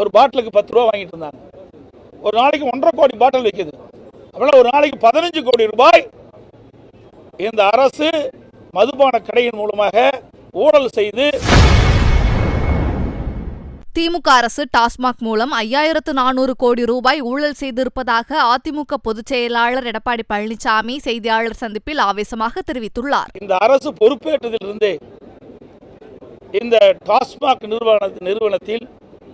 ஒரு பாட்டிலுக்கு 10 ரூபா வாங்கிட்டு இருந்தாங்க. ஒரு நாளைக்கு 1.5 கோடி பாட்டில் விற்குது. அப்படின்னா ஒரு நாளைக்கு 15 கோடி ரூபாய் இந்த அரசு மதுபான கடையின் மூலமாக ஊழல் செய்து. திமுக அரசு டாஸ்மாக் மூலம் 5400 கோடி ரூபாய் ஊழல் செய்திருப்பதாக அதிமுக பொதுச் செயலாளர் எடப்பாடி பழனிசாமி செய்தியாளர் சந்திப்பில் ஆவேசமாக தெரிவித்துள்ளார். இந்த அரசு பொறுப்பேற்றதிலிருந்தே இந்த டாஸ்மாக் நிறுவனத்தில்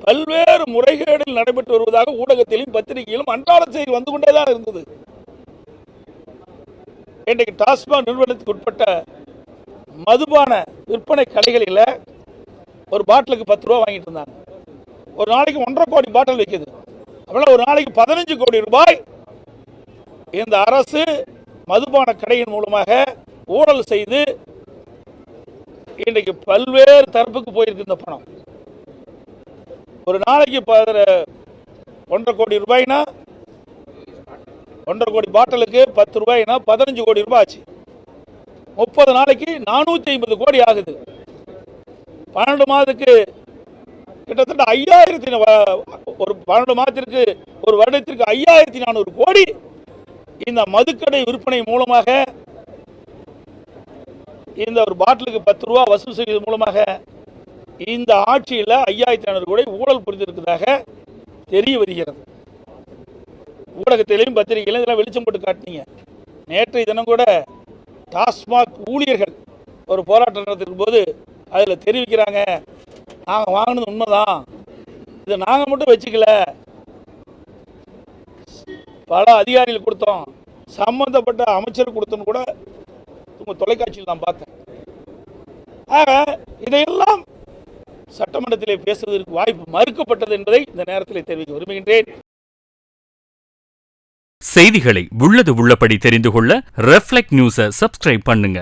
பல்வேறு முறைகேடுகள் நடைபெற்று வருவதாக ஊடகத்திலும் பத்திரிகையிலும் அன்றாட செய்தி வந்து கொண்டேதான் இருந்தது. இன்றைக்கு டாஸ்மாக் நிறுவனத்துக்கு உட்பட்ட மதுபான விற்பனை கடைகளில் ஒரு பாட்டிலுக்கு 10 ரூபா வாங்கிட்டு இருந்தாங்க. ஒரு நாளைக்கு 1.5 கோடி பாட்டில் விற்குது. அப்படின்னா ஒரு நாளைக்கு 15 கோடி ரூபாய் இந்த அரசு மதுபான கடையின் மூலமாக ஊழல் செய்து இன்றைக்கு பல்வேறு தரப்புக்கு போயிருக்கு இந்த பணம். ஒரு நாளைக்கு 1.5 கோடி ரூபாய்னா 1.5 கோடி பாட்டிலுக்கு 10 ரூபாய்னா 15 கோடி ரூபாய் ஆச்சு. 30 நாளைக்கு 450 கோடி ஆகுது. 12 மாதத்துக்கு கிட்டத்தட்ட 12 மாதத்திற்கு ஒரு வருடத்திற்கு 5400 கோடி இந்த மதுக்கடை விற்பனை மூலமாக இந்த ஒரு பாட்டிலுக்கு 10 ரூபா வசூல் செய்வது மூலமாக இந்த ஆட்சியில் 5400 கோடி ஊழல் புரிந்திருப்பதாக தெரிய வருகிறது. ஊடகத்திலையும் பத்திரிகையிலும் இதெல்லாம் வெளிச்சம் போட்டு காட்டினீங்க. நேற்றைய தினம் கூட டாஸ்மாக் ஊழியர்கள் ஒரு போராட்டம் நடத்திருக்கும் போது அதில் தெரிவிக்கிறாங்க, நாங்கள் வாங்கினது உண்மைதான், இதை நாங்கள் மட்டும் வச்சுக்கல, பல அதிகாரிகள் கொடுத்தோம், சம்பந்தப்பட்ட அமைச்சர் கொடுத்தோன்னு கூட உங்கள் தொலைக்காட்சியில் நான் பார்த்தேன். ஆக இதையெல்லாம் சட்டமன்றத்திலே பேசுவதற்கு வாய்ப்பு மறுக்கப்பட்டது என்பதை இந்த நேரத்தில் தெரிவிக்க விரும்புகின்றேன். செய்திகளை உள்ளது உள்ளபடி தெரிந்து கொள்ள ரெஃப்ளெக்ட் நியூஸை சப்ஸ்கிரைப் பண்ணுங்க.